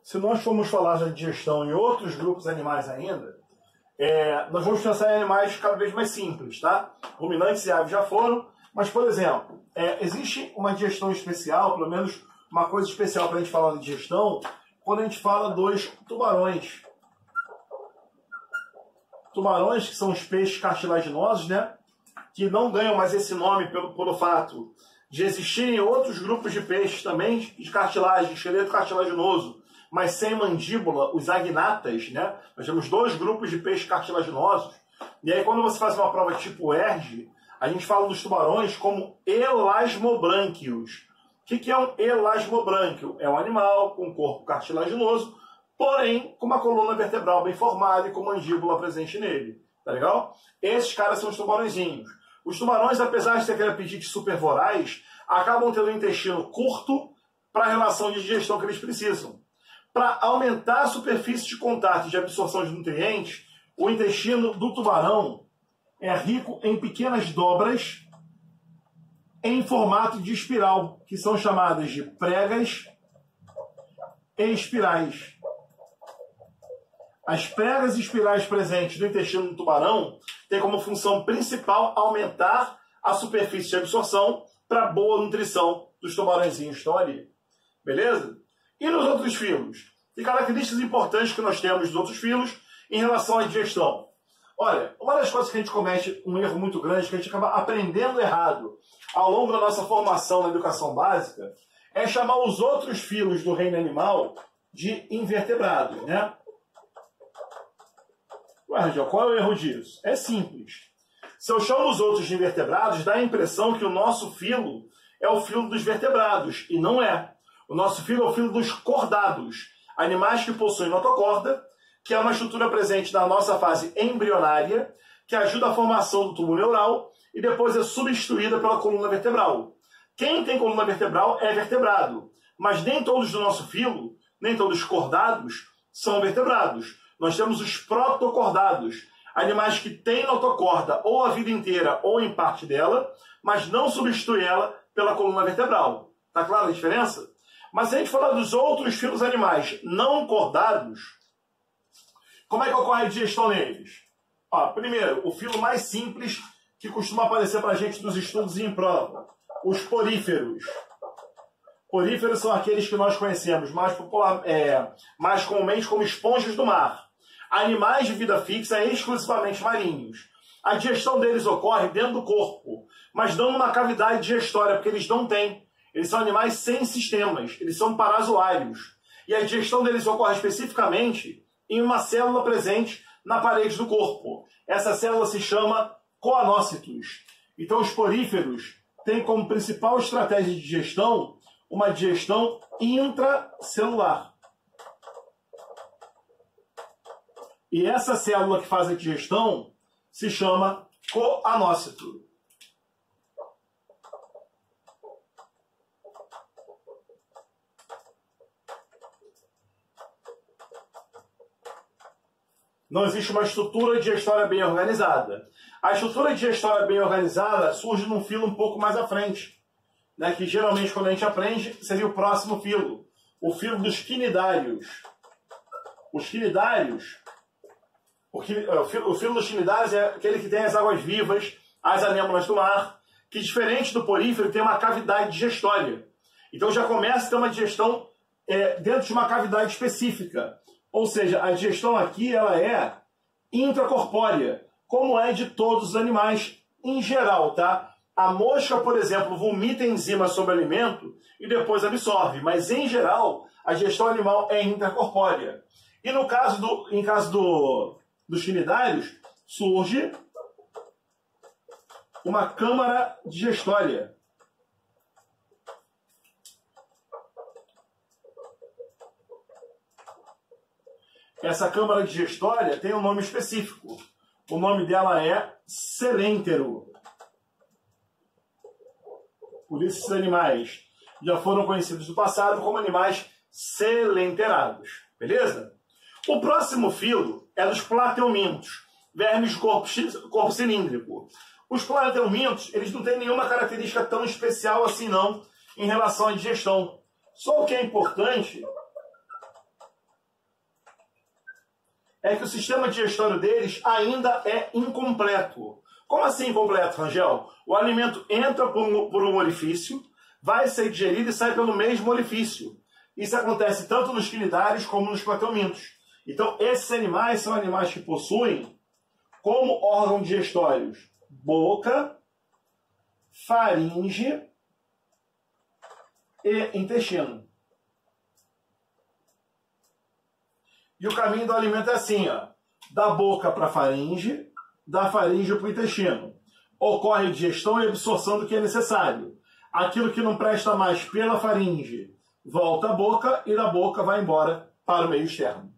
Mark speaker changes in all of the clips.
Speaker 1: se nós formos falar da digestão em outros grupos animais ainda, nós vamos pensar em animais cada vez mais simples, tá? Ruminantes e aves já foram, mas, por exemplo, existe uma digestão especial, pelo menos uma coisa especial para a gente falar de digestão, quando a gente fala dos tubarões. Tubarões, que são os peixes cartilaginosos, né? Que não ganham mais esse nome pelo fato de existirem outros grupos de peixes também, de cartilagem, esqueleto cartilaginoso, mas sem mandíbula, os agnatas, né? Nós temos dois grupos de peixes cartilaginosos. E aí, quando você faz uma prova tipo ERG, a gente fala dos tubarões como elasmobrânquios. O que é um elasmobrânquio? É um animal com corpo cartilaginoso, porém com uma coluna vertebral bem formada e com mandíbula presente nele. Tá legal? Esses caras são os tubarõezinhos. Os tubarões, apesar de ter aquele apetite super voraz, acabam tendo um intestino curto para a relação de digestão que eles precisam. Para aumentar a superfície de contato e de absorção de nutrientes, o intestino do tubarão é rico em pequenas dobras em formato de espiral, que são chamadas de pregas e espirais. As pregas e espirais presentes no intestino do tubarão têm como função principal aumentar a superfície de absorção para boa nutrição dos tubarõezinhos que estão ali. Beleza? E nos outros filos? Que características importantes que nós temos dos outros filos em relação à digestão? Olha, uma das coisas que a gente comete um erro muito grande, que a gente acaba aprendendo errado ao longo da nossa formação na educação básica, é chamar os outros filos do reino animal de invertebrados, né? Ué, Rangel, qual é o erro disso? É simples. Se eu chamo os outros de invertebrados, dá a impressão que o nosso filo é o filo dos vertebrados, e não é. O nosso filo é o filo dos cordados, animais que possuem notocorda, que é uma estrutura presente na nossa fase embrionária, que ajuda a formação do tubo neural e depois é substituída pela coluna vertebral. Quem tem coluna vertebral é vertebrado, mas nem todos do nosso filo, nem todos os cordados, são vertebrados. Nós temos os protocordados, animais que têm notocorda ou a vida inteira ou em parte dela, mas não substitui ela pela coluna vertebral. Tá clara a diferença? Mas se a gente falar dos outros filos animais não cordados, como é que ocorre a digestão neles? Primeiro, o filo mais simples que costuma aparecer para a gente nos estudos e em prova, os poríferos. Poríferos são aqueles que nós conhecemos mais comumente como esponjas do mar. Animais de vida fixa exclusivamente marinhos. A digestão deles ocorre dentro do corpo, mas não numa cavidade digestória, porque eles não têm. Eles são animais sem sistemas, eles são parazoários. E a digestão deles ocorre especificamente em uma célula presente na parede do corpo. Essa célula se chama coanócitos. Então os poríferos têm como principal estratégia de digestão uma digestão intracelular. E essa célula que faz a digestão se chama coanócito. Não existe uma estrutura digestória bem organizada. A estrutura digestória bem organizada surge num filo um pouco mais à frente, né, que geralmente quando a gente aprende seria o próximo filo, o filo dos quinidários. Os quinidários, o filo dos quinidários é aquele que tem as águas vivas, as anêmonas do mar, que diferente do porífero tem uma cavidade digestória. Então já começa a ter uma digestão dentro de uma cavidade específica. Ou seja, a digestão aqui ela é intracorpórea, como é de todos os animais em geral, tá? A mosca, por exemplo, vomita enzimas sobre o alimento e depois absorve, mas em geral a digestão animal é intracorpórea. E no caso dos quinidários, surge uma câmara digestória. Essa câmara digestória tem um nome específico. O nome dela é celéntero. Por isso esses animais já foram conhecidos no passado como animais celenterados. Beleza? O próximo filo é dos plateumintos, vermes de corpo cilíndrico. Os plateumintos, eles não têm nenhuma característica tão especial assim não em relação à digestão. Só o que é importante é que o sistema digestório deles ainda é incompleto. Como assim incompleto, Rangel? O alimento entra por um orifício, vai ser digerido e sai pelo mesmo orifício. Isso acontece tanto nos quinidários como nos plateumintos. Então, esses animais são animais que possuem como órgãos digestórios boca, faringe e intestino. E o caminho do alimento é assim, ó, da boca para a faringe, da faringe para o intestino. Ocorre digestão e absorção do que é necessário. Aquilo que não presta mais pela faringe volta à boca e da boca vai embora para o meio externo.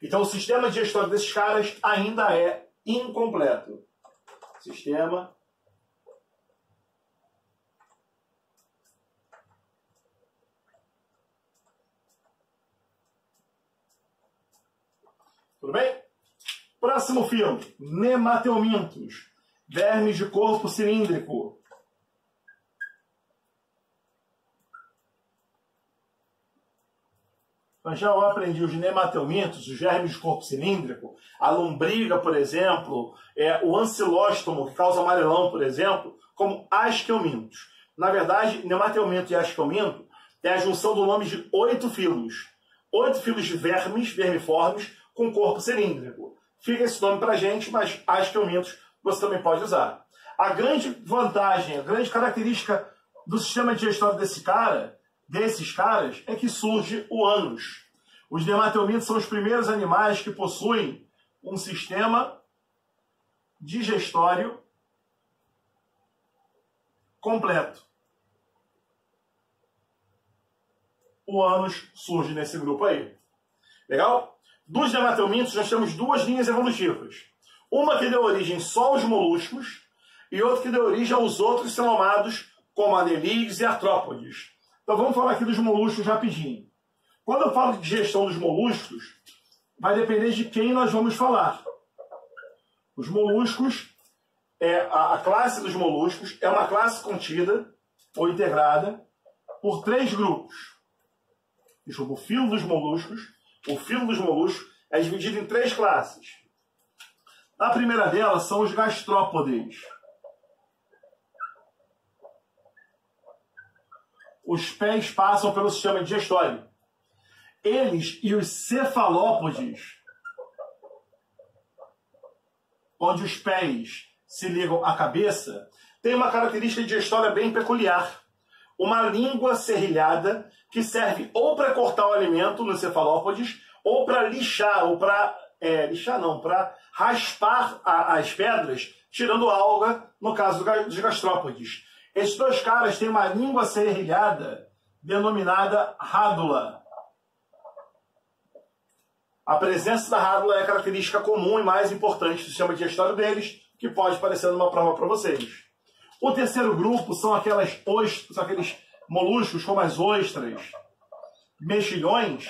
Speaker 1: Então o sistema digestório desses caras ainda é incompleto. Sistema tudo bem? Próximo filo, nemateumintos, vermes de corpo cilíndrico. Então, já eu aprendi os nemateumintos, os vermes de corpo cilíndrico, a lombriga, por exemplo, o ancilóstomo, que causa amarelão, por exemplo, como asqueumintos. Na verdade, nemateuminto e asqueuminto é a junção do nome de 8 filos. 8 filos de vermes, vermiformes, com corpo cilíndrico. Fica esse nome para a gente, mas asqueumintos você também pode usar. A grande vantagem, a grande característica do sistema digestório desses caras, é que surge o ânus. Os nemateumintos são os primeiros animais que possuem um sistema digestório completo. O ânus surge nesse grupo aí. Legal? Dos nemateumintos, nós temos 2 linhas evolutivas. Uma que deu origem só aos moluscos e outra que deu origem aos outros celomados, como anelídeos e artrópodes. Então vamos falar aqui dos moluscos rapidinho. Quando eu falo de digestão dos moluscos, vai depender de quem nós vamos falar. Os moluscos, a classe dos moluscos é uma classe contida ou integrada por 3 grupos. O filo dos moluscos. O filo dos moluscos é dividido em 3 classes. A primeira delas são os gastrópodes. Os pés passam pelo sistema digestório. Eles e os cefalópodes, onde os pés se ligam à cabeça, têm uma característica digestória bem peculiar. Uma língua serrilhada que serve ou para cortar o alimento nos cefalópodes, ou para lixar, ou para para raspar as pedras, tirando alga, no caso dos gastrópodes. Esses 2 caras têm uma língua serrilhada denominada rádula. A presença da rádula é a característica comum e mais importante do sistema digestório deles, que pode aparecer numa prova para vocês. O terceiro grupo são aqueles moluscos, como as ostras, mexilhões,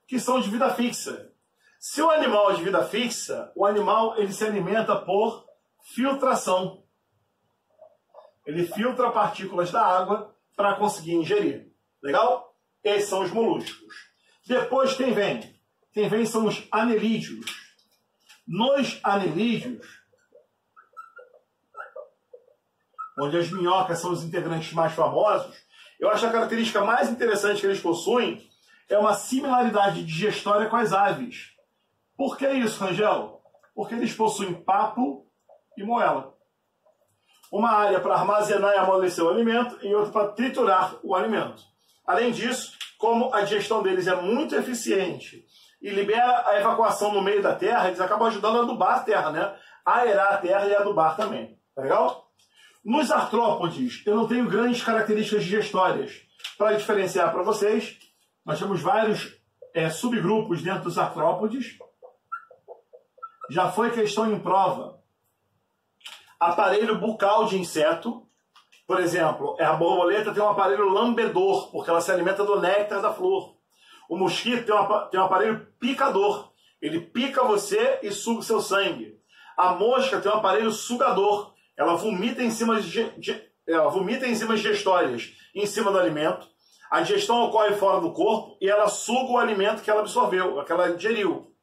Speaker 1: que são de vida fixa. Se o animal é de vida fixa, o animal ele se alimenta por filtração. Ele filtra partículas da água para conseguir ingerir. Legal? Esses são os moluscos. Depois quem vem? Quem vem são os anelídeos. Nos anelídeos, onde as minhocas são os integrantes mais famosos, eu acho a característica mais interessante que eles possuem é uma similaridade digestória com as aves. Por que isso, Rangel? Porque eles possuem papo e moela. Uma área para armazenar e amolecer o alimento e outra para triturar o alimento. Além disso, como a digestão deles é muito eficiente e libera a evacuação no meio da terra, eles acabam ajudando a adubar a terra, né? Aerar a terra e adubar também. Tá legal? Nos artrópodes, eu não tenho grandes características digestórias. Para diferenciar para vocês, nós temos vários subgrupos dentro dos artrópodes. Já foi questão em prova. Aparelho bucal de inseto. Por exemplo, a borboleta tem um aparelho lambedor, porque ela se alimenta do néctar da flor. O mosquito tem um aparelho picador. Ele pica você e suga o seu sangue. A mosca tem um aparelho sugador. Ela vomita enzimas digestórias em cima do alimento. A digestão ocorre fora do corpo e ela suga o alimento que ela absorveu, que ela digeriu.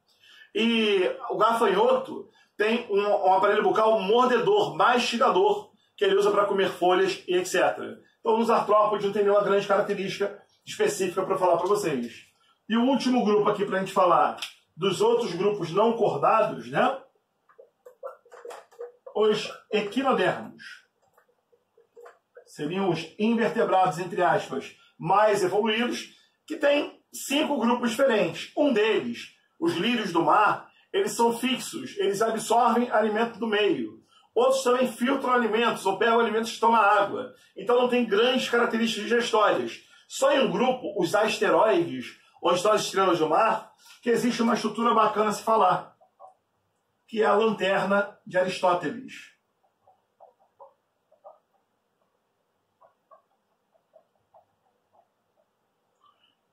Speaker 1: E o gafanhoto tem um aparelho bucal mordedor, mastigador, que ele usa para comer folhas e etc. Então, nos artrópodes não tem nenhuma grande característica específica para falar para vocês. E o último grupo aqui para a gente falar dos outros grupos não cordados, né? Os equinodermos. Seriam os invertebrados, entre aspas, mais evoluídos, que tem 5 grupos diferentes. Um deles, os lírios do mar, eles são fixos, eles absorvem alimento do meio. Outros também filtram alimentos ou pegam alimentos que estão na água. Então não tem grandes características digestórias. Só em um grupo, os asteroides, onde estão as estrelas do mar, que existe uma estrutura bacana a se falar, que é a lanterna de Aristóteles.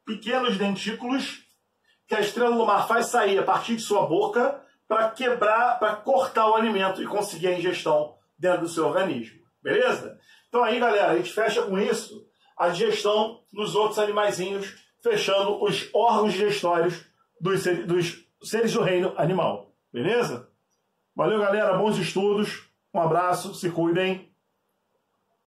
Speaker 1: Pequenos dentículos que a estrela do mar faz sair a partir de sua boca para quebrar, para cortar o alimento e conseguir a ingestão dentro do seu organismo. Beleza? Então aí, galera, a gente fecha com isso a digestão nos outros animaizinhos, fechando os órgãos digestórios dos seres do reino animal. Beleza? Valeu, galera. Bons estudos. Um abraço. Se cuidem.